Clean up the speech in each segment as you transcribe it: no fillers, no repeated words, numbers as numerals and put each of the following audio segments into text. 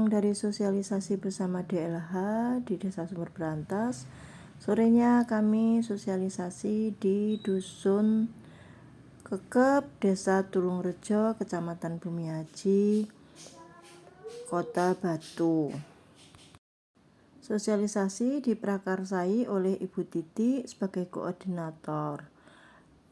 pulang dari sosialisasi bersama DLH di Desa Sumber Berantas. Sorenya kami sosialisasi di Dusun Kekep, Desa Tulungrejo, Kecamatan Bumiaji, Kota Batu. Sosialisasi diprakarsai oleh Ibu Titi sebagai koordinator.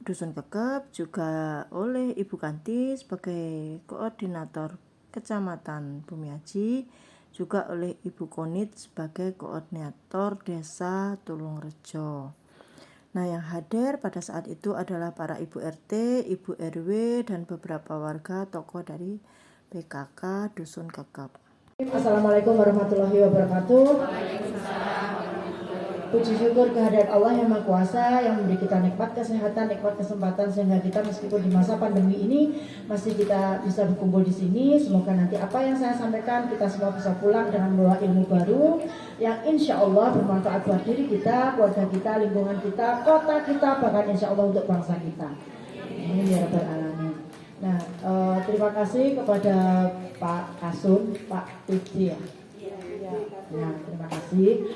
Dusun Kekep juga oleh Ibu Kanti sebagai koordinator Kecamatan Bumiaji, juga oleh Ibu Konit sebagai koordinator Desa Tulungrejo. Nah, yang hadir pada saat itu adalah para Ibu RT, Ibu RW, dan beberapa warga tokoh dari PKK Dusun Kekep. Assalamualaikum warahmatullahi wabarakatuh. Puji syukur kehadirat Allah yang Maha Kuasa yang memberi kita nikmat kesehatan, nikmat kesempatan sehingga kita meskipun di masa pandemi ini masih kita bisa berkumpul di sini. Semoga nanti apa yang saya sampaikan kita semua bisa pulang dengan membawa ilmu baru yang insya Allah bermanfaat buat diri kita, keluarga kita, lingkungan kita, kota kita, bahkan insya Allah untuk bangsa kita. Amin ya rabbal alamin. Nah, terima kasih kepada Pak Kasum, Pak Titi ya. Nah, terima kasih.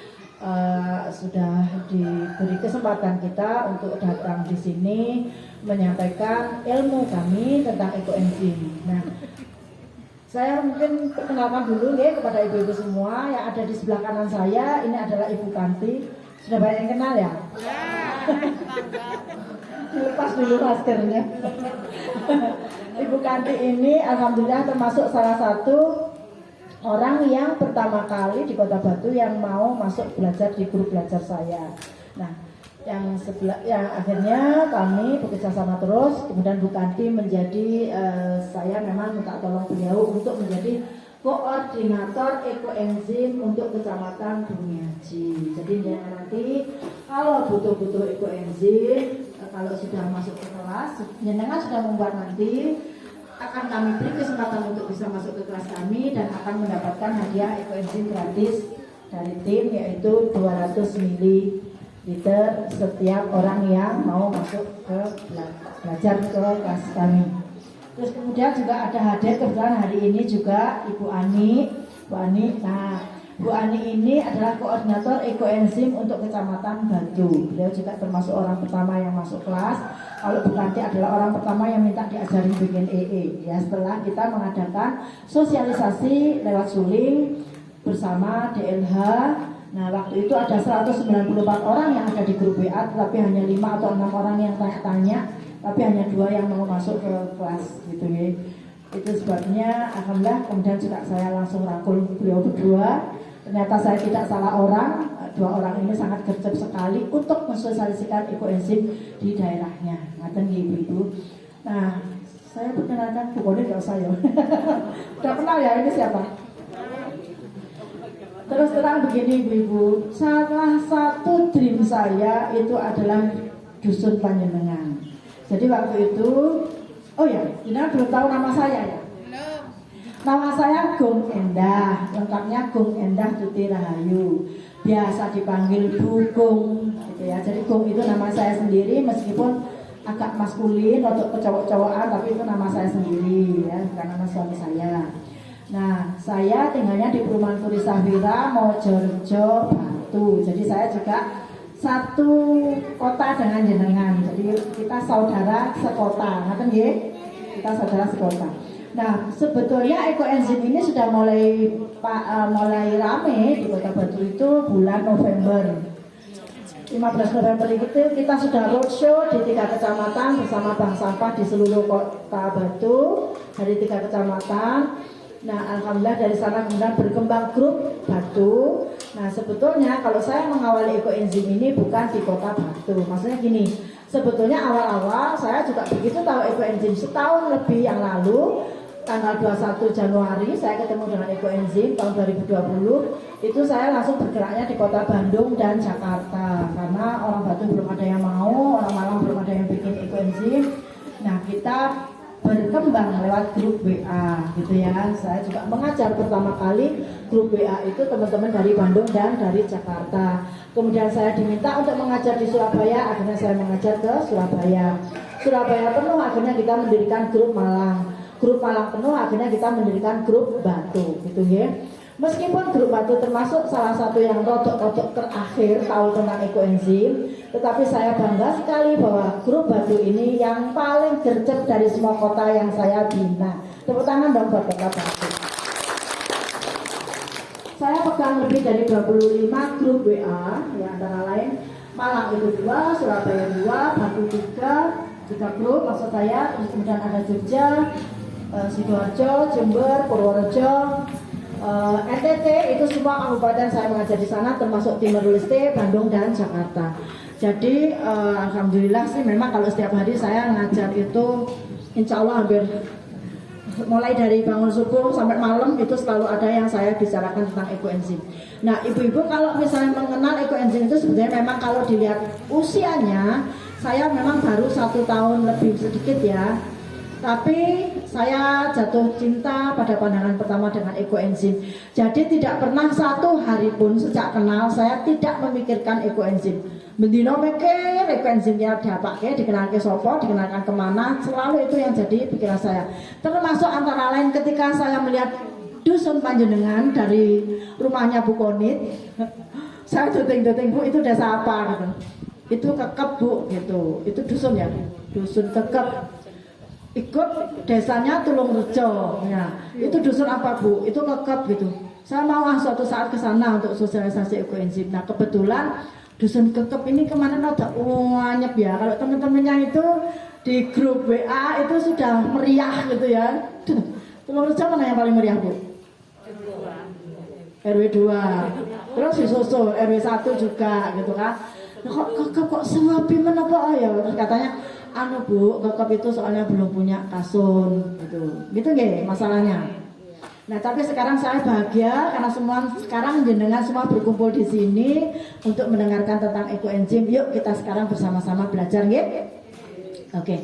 Sudah diberi kesempatan kita untuk datang di sini menyampaikan ilmu kami tentang ekoenzim. Nah, saya mungkin perkenalkan dulu ya kepada ibu-ibu semua yang ada di sebelah kanan saya. Ini adalah Ibu Kanti. Sudah banyak yang kenal ya? Lepas dulu maskernya. Ibu Kanti ini alhamdulillah termasuk salah satu orang yang pertama kali di Kota Batu yang mau masuk belajar di grup belajar saya. Nah, yang akhirnya kami bekerja sama terus. Kemudian Bu Kanti menjadi saya memang minta tolong beliau untuk menjadi koordinator ekoenzim untuk Kecamatan Bumiaji. Jadi nanti kalau butuh ekoenzim, kalau sudah masuk ke kelas, jenengan sudah membuat nanti, akan kami beri kesempatan untuk bisa masuk ke kelas kami dan akan mendapatkan hadiah ekoenzim gratis dari tim, yaitu 200 ml setiap orang yang mau masuk ke belajar ke kelas kami. Terus kemudian juga ada hadir kebetulan hari ini juga Ibu Ani. Nah, Bu Ani ini adalah koordinator ekoenzim untuk Kecamatan Batu. Beliau juga termasuk orang pertama yang masuk kelas. Kalau Bu Kanti adalah orang pertama yang minta diajarin bikin EE. Ya, setelah kita mengadakan sosialisasi lewat suling bersama DLH. Nah, waktu itu ada 194 orang yang ada di grup WA, tapi hanya 5 atau 6 orang yang tanya-tanya, tapi hanya 2 yang mau masuk ke kelas gitu ya. Itu sebabnya alhamdulillah kemudian juga saya langsung rangkul beliau berdua. Ternyata saya tidak salah orang, 2 orang ini sangat gercep sekali untuk mensosialisasikan ekoenzim di daerahnya. Ngaten ibu-ibu. Nah, saya perkenalkan Bu Konit kalau saya. Udah kenal ya ini siapa? Terus terang begini ibu-ibu, salah satu dream saya itu adalah Dusun Panjenengan. Jadi waktu itu, oh ya, ini belum tahu nama saya ya? Nama saya Gung Endah, lengkapnya Gung Endah Tuti Rahayu. Biasa dipanggil Bu Gung, gitu ya. Jadi Gung itu nama saya sendiri, meskipun agak maskulin, untuk kecowok-cowokan, tapi itu nama saya sendiri, ya, bukan nama suami saya. Nah, saya tinggalnya di perumahan Puri Sahwira, Mojorejo, Batu. Jadi saya juga satu kota dengan jenengan. Jadi kita saudara sekota, ngaten nggih? Kita saudara sekota. Nah, sebetulnya ekoenzim ini sudah mulai rame di Kota Batu itu bulan November. 15 November itu kita sudah roadshow di 3 kecamatan bersama bank sampah di seluruh Kota Batu dari 3 kecamatan. Nah, alhamdulillah dari sana kemudian berkembang grup Batu. Nah, sebetulnya kalau saya mengawali ekoenzim ini bukan di Kota Batu. Maksudnya gini, sebetulnya awal-awal saya juga begitu tahu ekoenzim setahun lebih yang lalu. Tanggal 21 Januari saya ketemu dengan ekoenzim tahun 2020. Itu saya langsung bergeraknya di Kota Bandung dan Jakarta karena orang Batu belum ada yang mau, orang Malang belum ada yang bikin ekoenzim. Nah, kita berkembang lewat grup WA gitu ya. Saya juga mengajar pertama kali grup WA itu teman-teman dari Bandung dan dari Jakarta. Kemudian saya diminta untuk mengajar di Surabaya, akhirnya saya mengajar ke Surabaya. Surabaya penuh, akhirnya kita mendirikan grup Malang. Grup Malang penuh, akhirnya kita mendirikan grup Batu gitu ya. Meskipun grup batu termasuk salah satu yang rodok-rodok terakhir tahu tentang ekoenzim, tetapi saya bangga sekali bahwa grup batu ini yang paling gercep dari semua kota yang saya bina. Tepuk tangan dong buat kota Batu. Saya pegang lebih dari 25 grup WA, ya antara lain Malang itu 2, Surabaya 2, Batu 3 grup maksud saya, terus kemudian ada Jogja, Sidoarjo, Jember, Purworejo, NTT itu semua kabupaten saya mengajar di sana termasuk Timur Leste, Bandung dan Jakarta. Jadi alhamdulillah sih memang kalau setiap hari saya ngajar itu insya Allah hampir mulai dari bangun subuh sampai malam itu selalu ada yang saya bicarakan tentang ekoenzim. Nah ibu-ibu kalau misalnya mengenal ekoenzim itu sebenarnya memang kalau dilihat usianya saya memang baru 1 tahun lebih sedikit ya. Tapi saya jatuh cinta pada pandangan pertama dengan ekoenzim. Jadi tidak pernah satu hari pun sejak kenal saya tidak memikirkan ekoenzim. Mendino mikir ekoenzimnya diapake, dikenalkan sopo, dikenalkan kemana, selalu itu yang jadi pikiran saya. Termasuk antara lain ketika saya melihat dusun Panjenengan dari rumahnya Bu Konit, saya duting-duting Bu itu desa apa gitu. Itu Kekep Bu gitu. Itu dusun ya, dusun Kekep. Ikut desanya Tulungrejo, ya. Itu dusun apa Bu? Itu Kekep gitu. Saya mau suatu saat ke sana untuk sosialisasi ekoenzim. Nah kebetulan dusun Kekep ini kemana ada banyak ya. Kalau teman-temannya itu di grup WA itu sudah meriah gitu ya. Tulungrejo mana yang paling meriah Bu? RW 2. Terus disusul RW 1 juga gitu kan. Nah, kok sepi menapa ya? Terus katanya anu Bu, Kekep itu soalnya belum punya kasun gitu nggih masalahnya. Nah tapi sekarang saya bahagia karena semua sekarang jenengan semua berkumpul di sini untuk mendengarkan tentang ekoenzim. Yuk kita sekarang bersama-sama belajar nggih. Oke.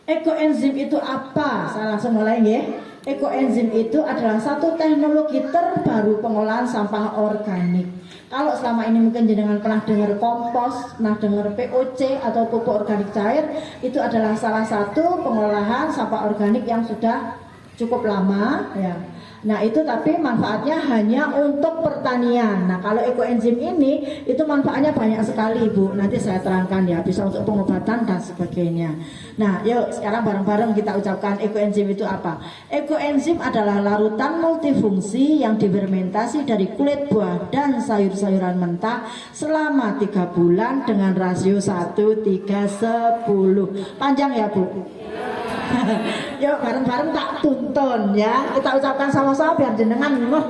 Ekoenzim itu apa? Saya langsung mulai nggih. Ekoenzim itu adalah satu teknologi terbaru pengolahan sampah organik. Kalau selama ini mungkin jenengan pernah dengar kompos, pernah dengar POC atau pupuk organik cair, itu adalah salah satu pengolahan sampah organik yang sudah cukup lama ya. Nah itu tapi manfaatnya hanya untuk pertanian. Nah kalau ekoenzim ini itu manfaatnya banyak sekali Bu. Nanti saya terangkan ya, bisa untuk pengobatan dan sebagainya. Nah yuk sekarang bareng-bareng kita ucapkan ekoenzim itu apa. Ekoenzim adalah larutan multifungsi yang difermentasi dari kulit buah dan sayur-sayuran mentah selama 3 bulan dengan rasio 1:3:10. Panjang ya Bu? Yuk bareng-bareng tak tuntun ya. Kita ucapkan sama-sama biar jenengan ngeh.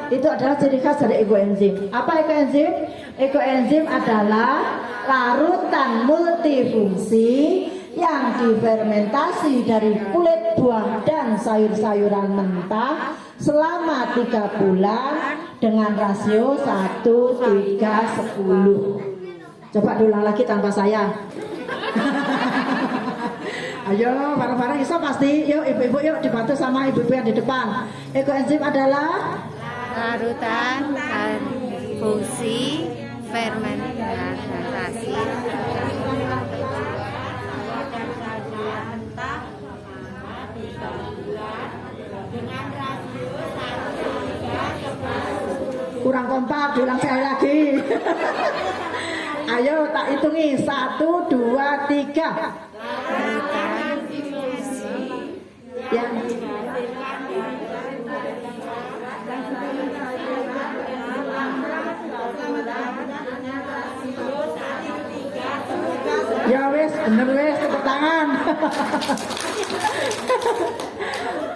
Itu adalah ciri khas dari ekoenzim. Apa ekoenzim? Ekoenzim adalah larutan multifungsi yang difermentasi dari kulit buah dan sayur-sayuran mentah selama 3 bulan dengan rasio 1:3:10. Coba diulang lagi tanpa saya. Ayo bareng-bareng bisa pasti. Yuk ibu-ibu yuk dibantu sama ibu-ibu yang di depan. Ekoenzim adalah larutan fungsi fermentasi kurang kompak, diulang sekali lagi. Ayo tak hitungi 1, 2, 3. Ya. Ya wes, bener wes, tepuk tangan.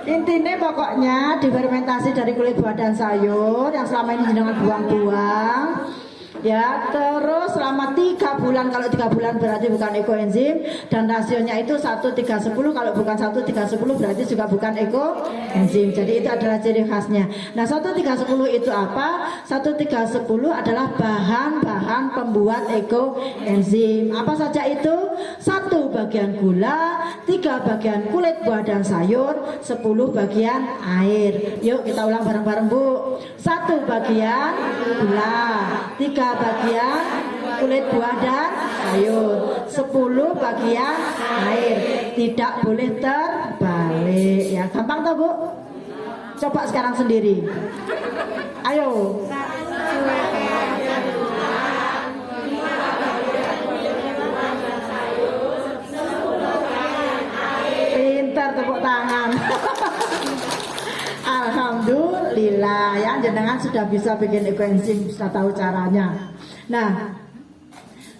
Intinya pokoknya difermentasi dari kulit buah dan sayur yang selama ini jenengan buang-buang. Ya, terus selama 3 bulan, kalau 3 bulan berarti bukan ekoenzim dan rasionya itu 1:3:10, kalau bukan 1:3:10 berarti juga bukan ekoenzim. Jadi itu adalah ciri khasnya. Nah 1:3:10 itu apa? 1:3:10 adalah bahan-bahan pembuat ekoenzim. Apa saja itu? 1 bagian gula, 3 bagian kulit buah dan sayur, 10 bagian air. Yuk kita ulang bareng-bareng Bu. 1 bagian gula, 3 bagian kulit buah dan sayur, 10 bagian air. Tidak boleh terbalik ya. Gampang toh Bu? Coba sekarang sendiri. Ayo. Pintar, tepuk tangan. Alhamdulillah ya, jenengan sudah bisa bikin ekoenzim, sudah tahu caranya. Nah,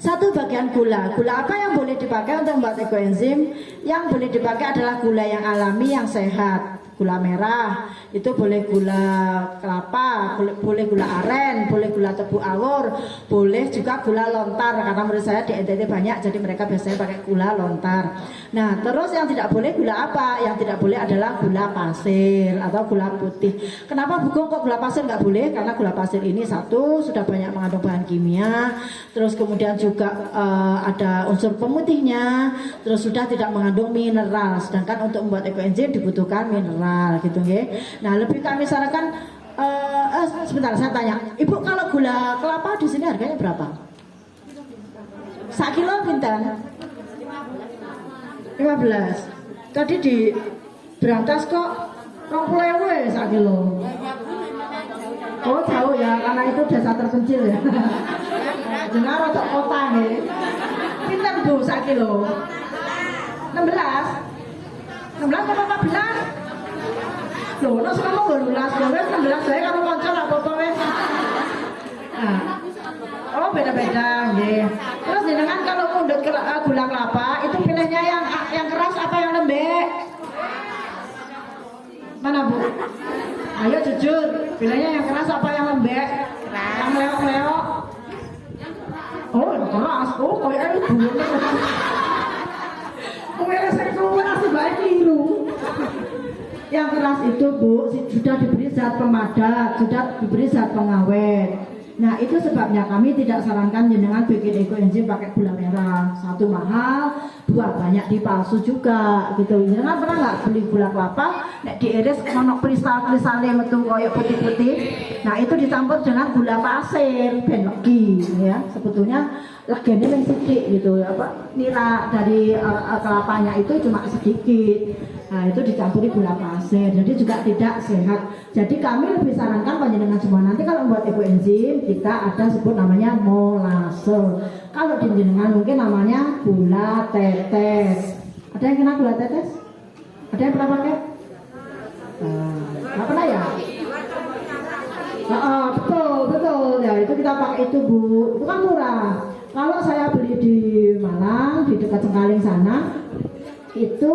satu bagian gula. Gula apa yang boleh dipakai untuk membuat ekoenzim? Yang boleh dipakai adalah gula yang alami, yang sehat. Gula merah, itu boleh gula kelapa, boleh gula aren, boleh gula tebu awur, boleh juga gula lontar. Karena menurut saya di NTT banyak, jadi mereka biasanya pakai gula lontar. Nah, terus yang tidak boleh gula apa? Yang tidak boleh adalah gula pasir atau gula putih. Kenapa Bugong kok gula pasir nggak boleh? Karena gula pasir ini satu, sudah banyak mengandung bahan kimia, terus kemudian juga ada unsur pemutihnya, terus sudah tidak mengandung mineral. Sedangkan untuk membuat ekoenzim dibutuhkan mineral gitu ya. Nah, lebih kami sarankan sebentar saya tanya, Ibu, kalau gula kelapa di sini harganya berapa? 1 kilo pinten? 15. Tadi di Brantas kok 20.000 ya 1 kilo. Oh, jauh ya, karena itu desa terpencil ya. Jengar untuk kota nih. Pinten Bu 1 kilo? 16. 16 apa 14? Loh, no sekarang baru 16 saya kalau konco lah apa wes. Nah, oh beda-beda, ya. Terus jenengan kalau mundut gula kelapa itu pilihnya yang keras apa yang lembek? Mana Bu? Ayo jujur, pilihnya yang keras apa yang lembek? Yang meleok-meleok? Oh, yang keras. Oh, kayak ibu. Kayak saya keluar sebaik keliru. Yang keras itu Bu sudah diberi zat pemadat, sudah diberi zat pengawet. Nah, itu sebabnya kami tidak sarankan jenengan bikin ekoenzim pakai gula merah. Satu mahal, dua banyak dipalsu juga gitu. Jenengan pernah nggak beli gula kelapa, nek diiris monok kristal-kristalnya metu koyo putih-putih. Nah, itu dicampur dengan gula pasir ben legi ya. Sebetulnya legene yang sedikit gitu apa nira dari kelapanya itu cuma sedikit. Nah, itu dicampuri gula pasir, jadi juga tidak sehat. Jadi kami lebih sarankan panjenengan semua nanti kalau membuat ekoenzim kita ada sebut namanya molase. Kalau di jenengan mungkin namanya gula tetes. Ada yang kenal gula tetes? Ada yang pernah pakai? Nggak pernah ya? Betul ya, itu kita pakai itu Bu. Itu kan murah. Kalau saya beli di Malang di dekat Cengkaling sana itu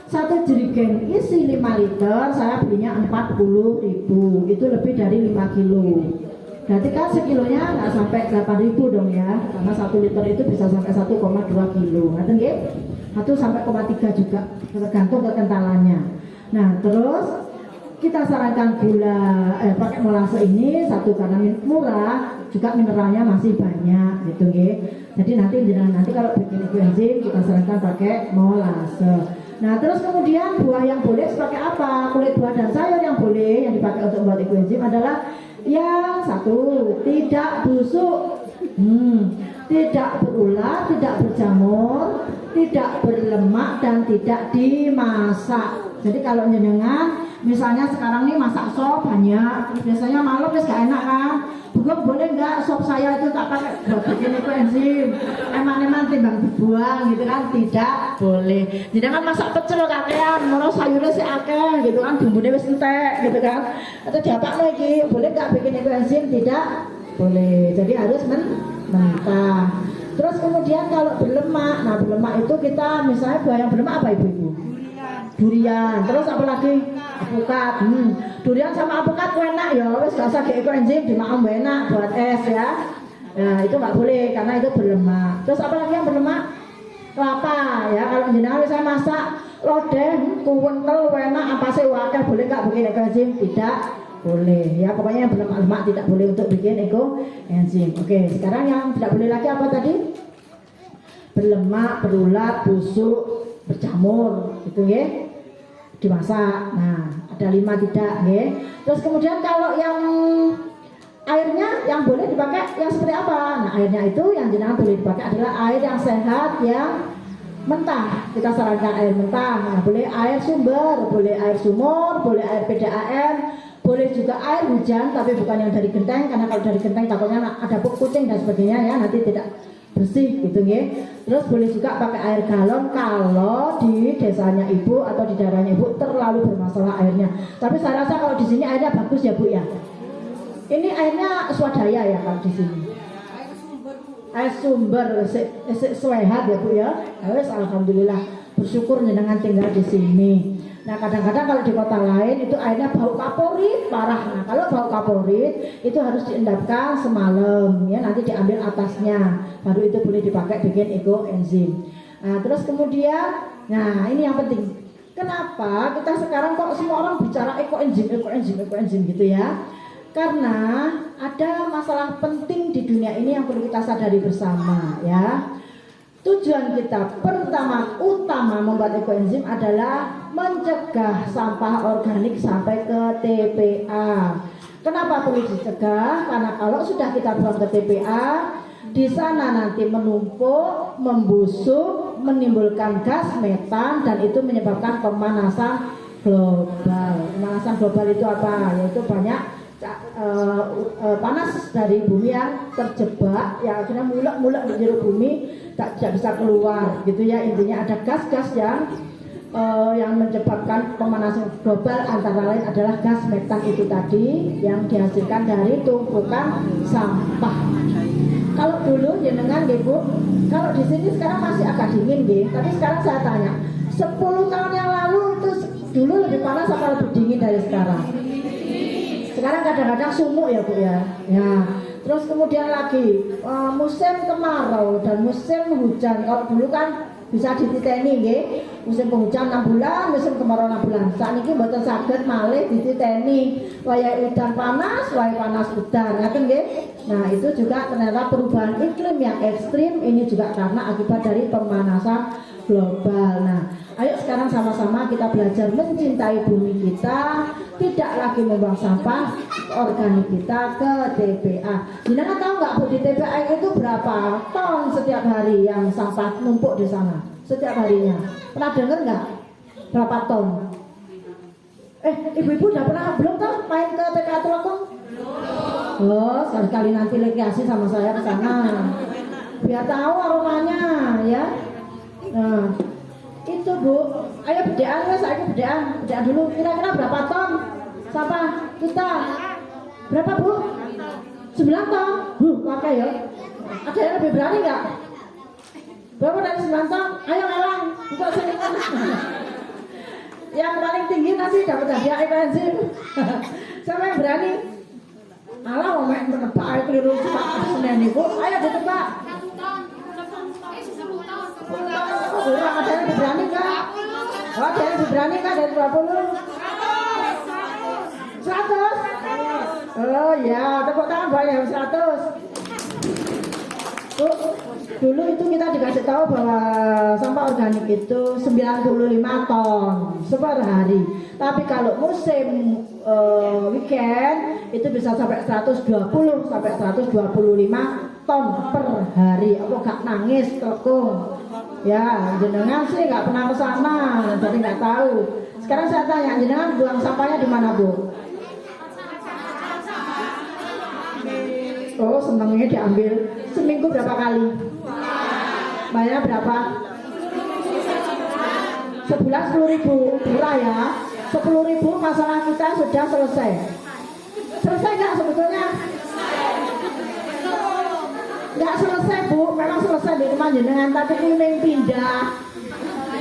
satu jerigen isi 5 liter saya belinya 40.000, itu lebih dari 5 kilo. Berarti kan sekilonya nggak sampai 8.000 dong ya, karena 1 liter itu bisa sampai 1,2 kilo. Ngerti nggih? 1,3 juga tergantung kekentalannya. Nah, terus kita sarankan gula pakai molase ini satu karena murah, juga mineralnya masih banyak gitu nggih. Jadi nanti kalau bikin ekoenzim kita sarankan pakai molase. Nah, terus kemudian buah yang boleh sebagai apa? Kulit buah dan sayur yang boleh yang dipakai untuk membuat ekoenzim adalah yang satu, tidak busuk, tidak berulat, tidak berjamur, tidak berlemak dan tidak dimasak. Jadi kalau jenengan misalnya sekarang nih masak sop banyak, biasanya malam wis gak enak kan? Bugong boleh nggak sop saya itu tak pakai buat bikin ekoenzim? Eman-eman timbang dibuang gitu kan? Tidak boleh. Jangan masak pecel kakean, mau sayurnya si akeh gitu kan, bumbunya wis entek gitu kan? Atau diapak lagi, boleh nggak bikin ekoenzim? Tidak boleh. Jadi harus mentah. Terus kemudian kalau berlemak, nah berlemak itu kita misalnya buah yang berlemak apa ibu-ibu? Durian. Terus apa lagi? Apukat. Durian sama apukat enak ya, wis gak usah di ekoenzim, dimakan enak buat es ya. Nah, itu nggak boleh karena itu berlemak. Terus apa lagi yang berlemak? Kelapa ya. Kalau jenengan saya masak lodeh, kuwentel enak apa sih wakil boleh nggak bikin ekoenzim? Tidak boleh ya. Pokoknya yang berlemak-lemak tidak boleh untuk bikin ekoenzim. Oke, sekarang yang tidak boleh lagi apa tadi? Berlemak, berulat, busuk, berjamur gitu ya, dimasak. Nah, ada 5 tidak ya. Terus kemudian kalau yang airnya yang boleh dipakai yang seperti apa? Nah, airnya itu yang jenengan boleh dipakai adalah air yang sehat, yang mentah. Kita sarankan air mentah. Nah, boleh air sumber, boleh air sumur, boleh air PDAM, Boleh juga air hujan, tapi bukan yang dari genteng, karena kalau dari genteng takutnya ada kucing dan sebagainya ya, nanti tidak bersih gitu ya. Terus boleh juga pakai air galon kalau di desanya ibu atau di daerahnya ibu terlalu bermasalah airnya. Tapi saya rasa kalau di sini airnya bagus ya bu ya. Ini airnya swadaya ya kalau di sini. Air sumber sehat ya bu ya. Alhamdulillah, bersyukur jenengan tinggal di sini. Nah kadang-kadang kalau di kota lain itu airnya bau kaporit parah. Nah kalau bau kaporit itu harus diendapkan semalam ya, nanti diambil atasnya, baru itu boleh dipakai bikin ekoenzim. Nah terus kemudian, nah ini yang penting. Kenapa kita sekarang kok semua orang bicara ekoenzim gitu ya? Karena ada masalah penting di dunia ini yang perlu kita sadari bersama ya. Tujuan kita utama membuat ekoenzim adalah mencegah sampah organik sampai ke TPA. Kenapa perlu dicegah? Karena kalau sudah kita buang ke TPA, di sana nanti menumpuk, membusuk, menimbulkan gas metan dan itu menyebabkan pemanasan global. Pemanasan global itu apa? Yaitu banyak panas dari bumi yang terjebak, ya akhirnya mulek di jero bumi tidak bisa keluar gitu ya. Intinya ada gas-gas yang menyebabkan pemanasan global, antara lain adalah gas metan itu tadi yang dihasilkan dari tumpukan sampah. Kalau dulu jenengan Bu, kalau di sini sekarang masih agak dingin tapi sekarang saya tanya, 10 tahun yang lalu itu dulu lebih panas apa lebih dingin dari sekarang? Sekarang kadang-kadang sumuk ya Bu ya. Terus kemudian lagi musim kemarau dan musim hujan. Kalau dulu kan bisa dititeni nggih. Musim penghujan 6 bulan, musim kemarau 6 bulan. Sakniki mboten saged malih dititeni. Wayah udan panas, wayah panas udan. Ngaten nggih. Nah, itu juga ternyata perubahan iklim yang ekstrim ini juga karena akibat dari pemanasan global. Nah, ayo sekarang sama-sama kita belajar mencintai bumi kita, tidak lagi membuang sampah organik kita ke TPA. Jenengan tahu nggak Bu, di TPA itu berapa ton setiap hari yang sampah numpuk di sana setiap harinya? Pernah dengar nggak berapa ton? Ibu-ibu udah pernah belum tahu main ke TPA Tulokong? Oh, sekali-kali nanti rekreasi sama saya ke sana biar tahu aromanya ya. Nah, itu Bu, ayo bedaan wes, bedaan dulu. Kira-kira berapa ton sampah kita? Berapa Bu? 9 ton. Pakai ya. Ada yang lebih berani nggak? Berapa dari 9 ton? Ayo lelang, buka selingan. Yang paling tinggi nanti dapat hadiah ekoenzim. Siapa yang berani? Alah, mau main menebak air keliru cepat Senin Bu. Ayo ditebak. Kurang, ada yang lebih berani kah? Oh, ada yang lebih berani kah dari 20? 100? Oh ya, tepuk tangan banyak 100. Dulu itu kita dikasih tahu bahwa sampah organik itu 95 ton per hari. Tapi kalau musim weekend itu bisa sampai 120 sampai 125 ton per hari. Aku gak nangis telkung. Ya, jenengan sih nggak pernah ke sana, jadi nggak tahu. Sekarang saya tanya, jenengan buang sampahnya di mana Bu? Oh, senangnya diambil. Seminggu berapa kali? Bayar berapa? Sebulan 10.000, murah ya. 10.000 masalah kita sudah selesai. Selesai nggak sebetulnya? Nggak selesai Bu, memang selesai di rumah jenengan, tapi kuning pindah,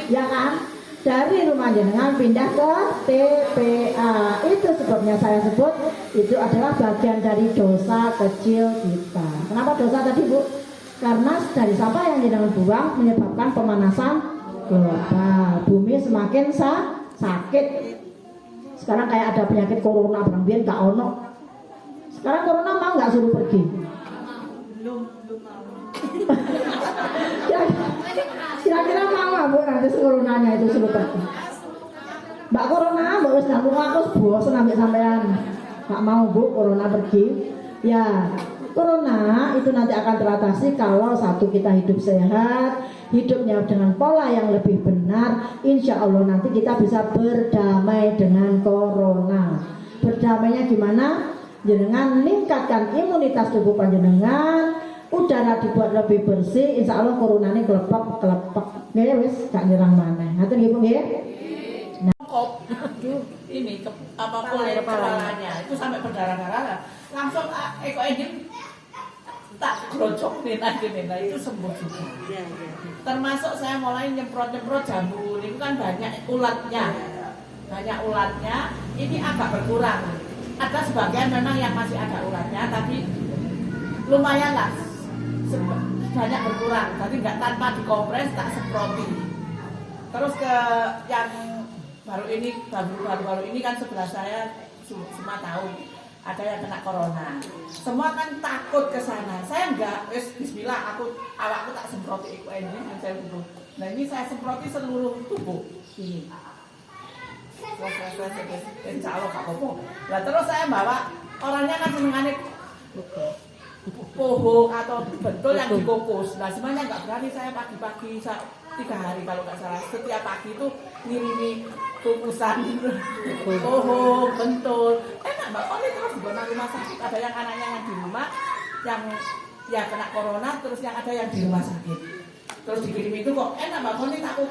ya kan? Dari rumah jenengan pindah ke TPA. Itu sebabnya saya sebut itu adalah bagian dari dosa kecil kita. Kenapa dosa tadi Bu? Karena dari sampah yang jenengan buang menyebabkan pemanasan global. Bumi semakin sakit. Sekarang kayak ada penyakit corona, barangbian gak ono. Sekarang corona mau nggak suruh pergi? Kira-kira mau Bu nanti coronanya itu suruh pergi? Mbak Corona, Mbak wis nganggo aku bosen ambek sampean. Gak mau Bu Corona pergi. Ya, Corona itu nanti akan teratasi kalau satu kita hidup sehat, hidupnya dengan pola yang lebih benar. Insya Allah nanti kita bisa berdamai dengan Corona. berdamainya gimana? Jenengan meningkatkan imunitas tubuh panjenengan, udara dibuat lebih bersih, insya Allah coronanya kelepek, nggak wis gak nyerang mana. Ngaten nggih Bu nggih? Ini kulit kepalanya itu sampai berdarah-darah, langsung Eko Edin tak grocokin aja nih, nah itu sembuh juga. Termasuk saya mulai nyemprot jambu, ini kan banyak ulatnya, ini agak berkurang. Ada sebagian memang yang masih ada ulatnya, tapi lumayan lah, banyak berkurang. Jadi nggak tanpa dikompres, tak semproti. Terus ke yang baru ini kan sebelah saya semua tahu ada yang kena corona. Semua kan takut ke sana. Saya enggak, bismillah awakku tak semproti ini saya tubuh. Nah ini saya semproti seluruh tubuh ini. Insya Allah gak apa-apa. Nah terus saya bawa orangnya kan senengannya pohon atau bentul yang dikukus. Nah semuanya nggak berani saya pagi-pagi 3 hari kalau nggak salah. Setiap pagi itu ngirimi kukusan pohon bentul. Enak mbak. Oh ini terus di rumah sakit. Ada yang anaknya yang di rumah yang ya kena corona, terus yang ada yang di rumah sakit. Terus dikirim itu kok enak mbak. Oh ini takut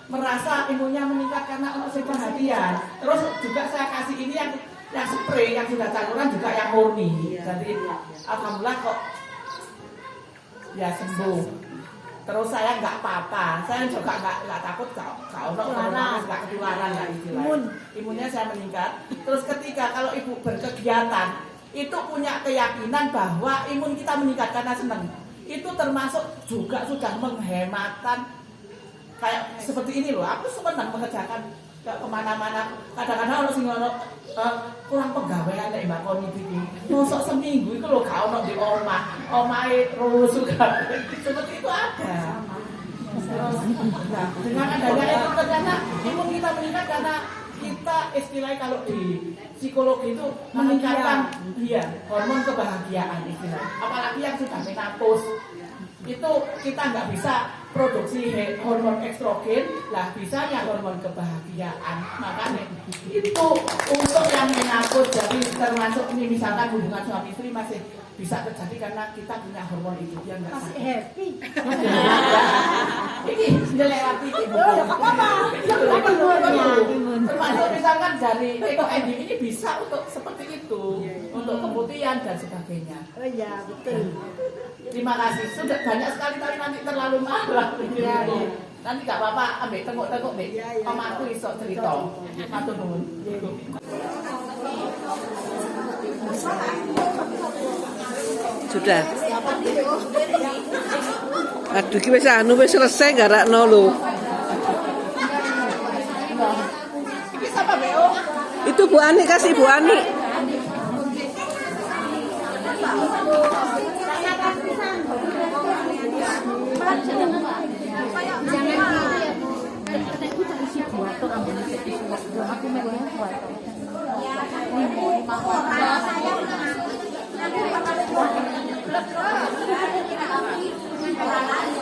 merasa imunnya meningkat karena untuk perhatian. Terus juga saya kasih ini yang spray yang sudah campuran juga yang murni. Jadi alhamdulillah kok ya sembuh. Terus saya nggak apa-apa. Saya juga nggak takut kalau nggak ketularan lah istilahnya. Imunnya saya meningkat. Terus ketika kalau ibu berkegiatan itu punya keyakinan bahwa imun kita meningkat karena senang. Itu termasuk juga sudah menghematan. Kayak seperti ini loh, aku senang mengerjakan kemana-mana. Kadang-kadang orang sing kurang pegawaian nek Mbak Koni iki. Mosok seminggu itu loh gak ono di omahe rusuh kabeh. Seperti itu ada. Nah, dengan adanya itu ternyata imun kita meningkat karena kita istilahnya kalau di psikologi itu meningkatkan hormon kebahagiaan istilahnya. Apalagi yang sudah menopause itu kita nggak bisa produksi hormon estrogen, lah bisanya hormon kebahagiaan. Makanya itu untuk yang menopause, jadi termasuk ini misalkan hubungan suami istri masih bisa terjadi karena kita punya hormon itu yang nggak masih happy. Ini sudah lewati ibu. Apa-apa? Termasuk misalkan dari ekoendim ini bisa untuk seperti itu, untuk keputihan dan sebagainya. Oh iya betul. Terima kasih, sudah banyak sekali tapi nanti terlalu marah. Nanti gak apa-apa, ambil tengok-tengok deh. Om aku iso cerita. Matur nuwun. Sudah. Aduh ki wis anu wis selesai garakno lho. Itu Bu Ani, kasih Bu Ani. Jangan